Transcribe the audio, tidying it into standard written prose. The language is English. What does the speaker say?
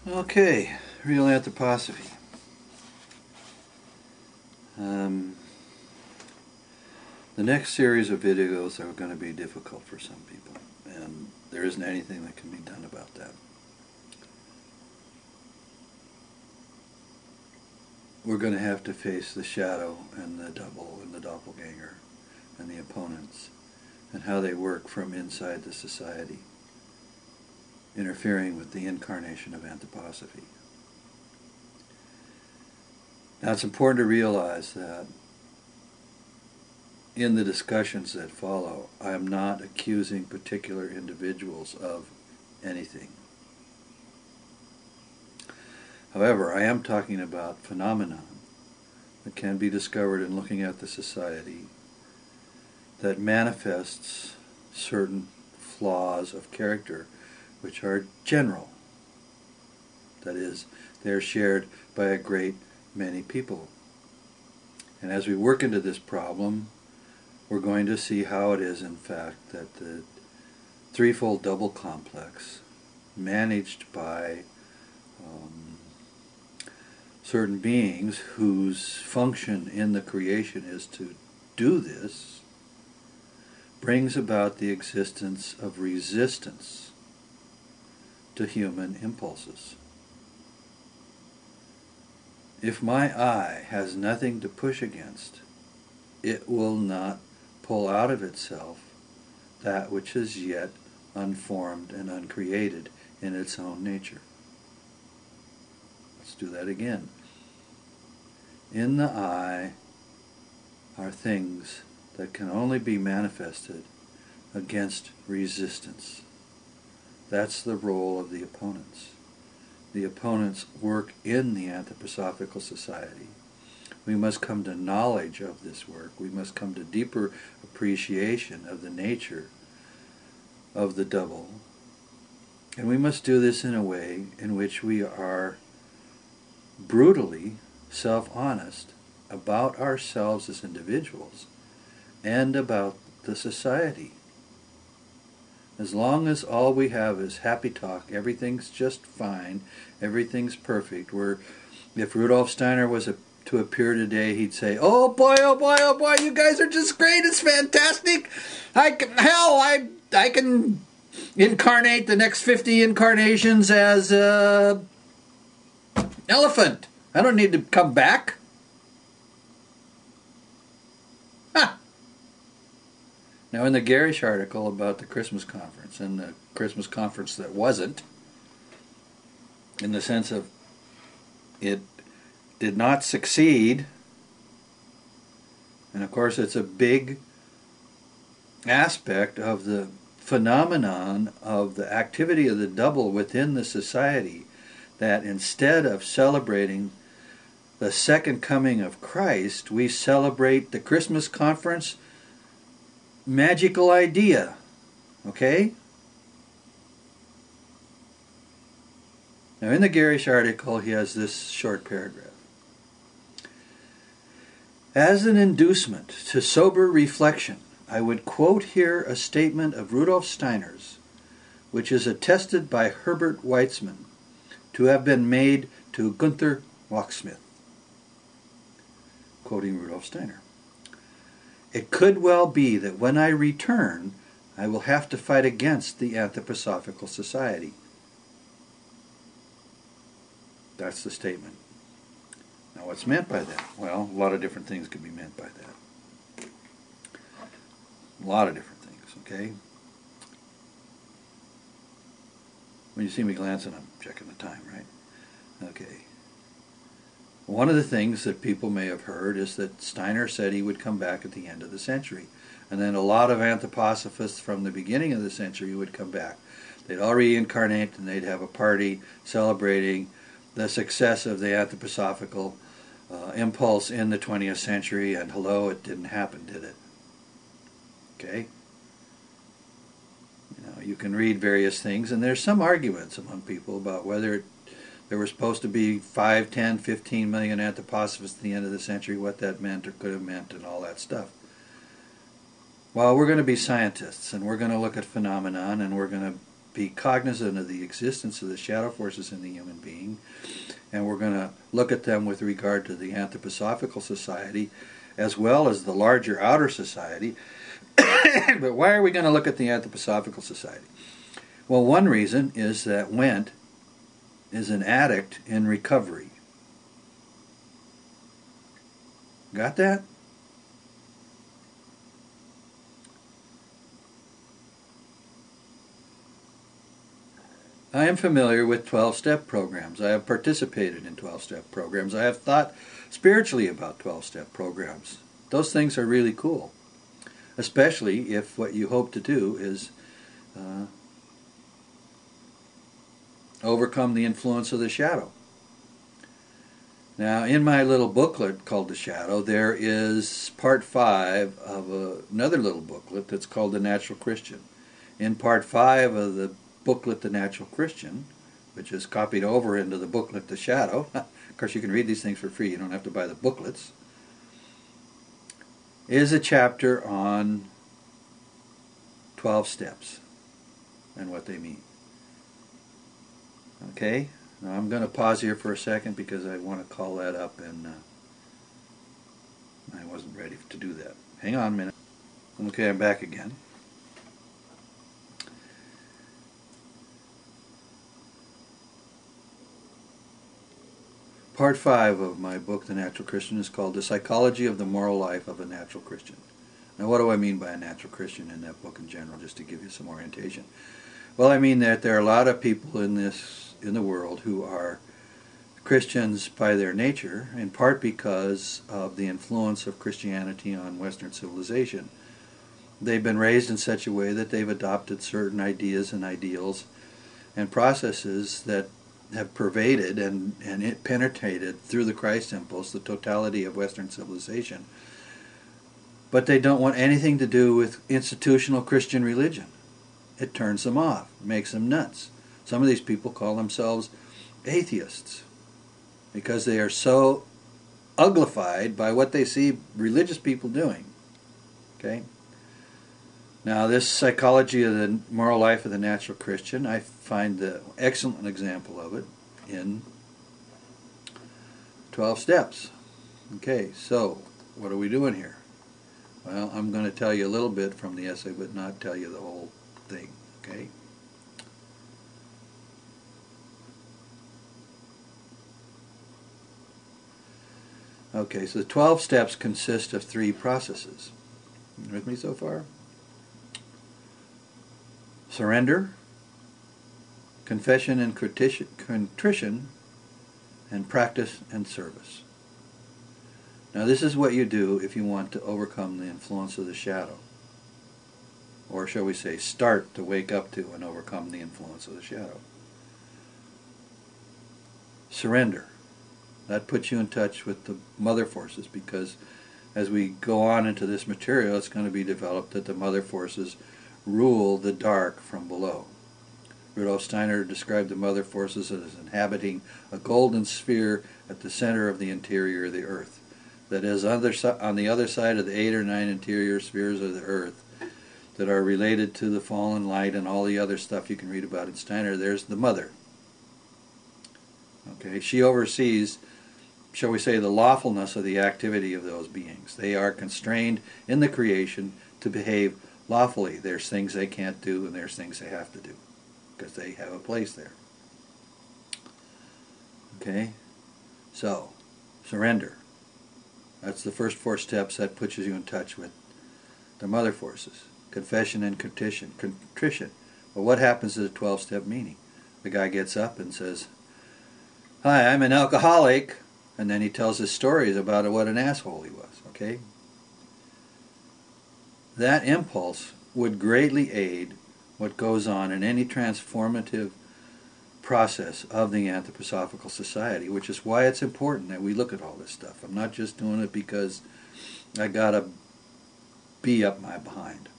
Okay, real anthroposophy. The next series of videos are going to be difficult for some people, and there isn't anything that can be done about that. We're going to have to face the shadow and the double and the doppelganger and the opponents and how they work from inside the society, interfering with the incarnation of anthroposophy. Now, it's important to realize that in the discussions that follow, I am not accusing particular individuals of anything. However, I am talking about phenomena that can be discovered in looking at the society that manifests certain flaws of character which are general. That is, they're shared by a great many people. And as we work into this problem, we're going to see how it is, in fact, that the threefold double complex, managed by certain beings whose function in the creation is to do this, brings about the existence of resistance to human impulses. If my eye has nothing to push against, it will not pull out of itself that which is yet unformed and uncreated in its own nature. Let's do that again. In the eye are things that can only be manifested against resistance. That's the role of the opponents. The opponents work in the Anthroposophical Society. We must come to knowledge of this work. We must come to deeper appreciation of the nature of the double. And we must do this in a way in which we are brutally self-honest about ourselves as individuals and about the society. As long as all we have is happy talk, everything's just fine, everything's perfect. If Rudolf Steiner was to appear today, he'd say, oh boy, you guys are just great, it's fantastic. I can incarnate the next 50 incarnations as elephant. I don't need to come back. Now, in the garish article about the Christmas conference, and the Christmas conference that wasn't, in the sense of it did not succeed, and of course it's a big aspect of the phenomenon of the activity of the double within the society, that instead of celebrating the second coming of Christ, we celebrate the Christmas conference magical idea. Okay? Now, in the garish article, he has this short paragraph. As an inducement to sober reflection, I would quote here a statement of Rudolf Steiner's, which is attested by Herbert Weitzman to have been made to Gunther Locksmith. Quoting Rudolf Steiner. It could well be that when I return, I will have to fight against the Anthroposophical Society. That's the statement. Now, what's meant by that? Well, a lot of different things could be meant by that. A lot of different things, okay? When you see me glancing, I'm checking the time, right? Okay. One of the things that people may have heard is that Steiner said he would come back at the end of the century. And then a lot of anthroposophists from the beginning of the century would come back. They'd all reincarnate and they'd have a party celebrating the success of the anthroposophical impulse in the 20th century, and hello, it didn't happen, did it? Okay? You can read various things, and there's some arguments among people about whether there were supposed to be 5, 10, 15 million anthroposophists at the end of the century, what that meant or could have meant, and all that stuff. Well, we're going to be scientists, and we're going to look at phenomenon, and we're going to be cognizant of the existence of the shadow forces in the human being, and we're going to look at them with regard to the Anthroposophical Society as well as the larger outer society. But why are we going to look at the Anthroposophical Society? Well, one reason is that Wendt is an addict in recovery. Got that? I am familiar with 12-step programs. I have participated in 12-step programs. I have thought spiritually about 12-step programs. Those things are really cool, especially if what you hope to do is overcome the influence of the shadow. Now, in my little booklet called The Shadow, there is part 5 of another little booklet that's called The Natural Christian. In part 5 of the booklet The Natural Christian, which is copied over into the booklet The Shadow, of course you can read these things for free, you don't have to buy the booklets, is a chapter on 12 steps and what they mean. Okay, now I'm going to pause here for a second because I want to call that up, and I wasn't ready to do that. Hang on a minute. Okay, I'm back again. Part 5 of my book, The Natural Christian, is called The Psychology of the Moral Life of a Natural Christian. Now, what do I mean by a natural Christian in that book in general, just to give you some orientation? Well, I mean that there are a lot of people in the world who are Christians by their nature, in part because of the influence of Christianity on Western civilization. They've been raised in such a way that they've adopted certain ideas and ideals and processes that have pervaded and it penetrated through the Christ impulse the totality of Western civilization. But they don't want anything to do with institutional Christian religion. It turns them off, makes them nuts. Some of these people call themselves atheists because they are so uglified by what they see religious people doing. Okay? Now, this psychology of the moral life of the natural Christian, I find the excellent example of it in 12 Steps. Okay, so what are we doing here? Well, I'm going to tell you a little bit from the essay, but not tell you the whole thing. Okay? Okay, so the 12 steps consist of 3 processes. You with me so far? Surrender, confession and contrition, and practice and service. Now, this is what you do if you want to overcome the influence of the shadow. Or shall we say, start to wake up to and overcome the influence of the shadow. Surrender. That puts you in touch with the mother forces, because as we go on into this material, it's going to be developed that the mother forces rule the dark from below. Rudolf Steiner described the mother forces as inhabiting a golden sphere at the center of the interior of the earth. That is, on the other side of the 8 or 9 interior spheres of the earth that are related to the fallen light and all the other stuff you can read about in Steiner, there's the mother. Okay, she oversees, shall we say, the lawfulness of the activity of those beings. They are constrained in the creation to behave lawfully. There's things they can't do and there's things they have to do because they have a place there. Okay, so surrender. That's the first 4 steps. That puts you in touch with the mother forces. Confession and contrition. Well, what happens to the 12-step meaning? The guy gets up and says, "Hi, I'm an alcoholic," and then he tells his stories about what an asshole he was. Okay? That impulse would greatly aid what goes on in any transformative process of the Anthroposophical Society, which is why it's important that we look at all this stuff. I'm not just doing it because I got a bee up my behind.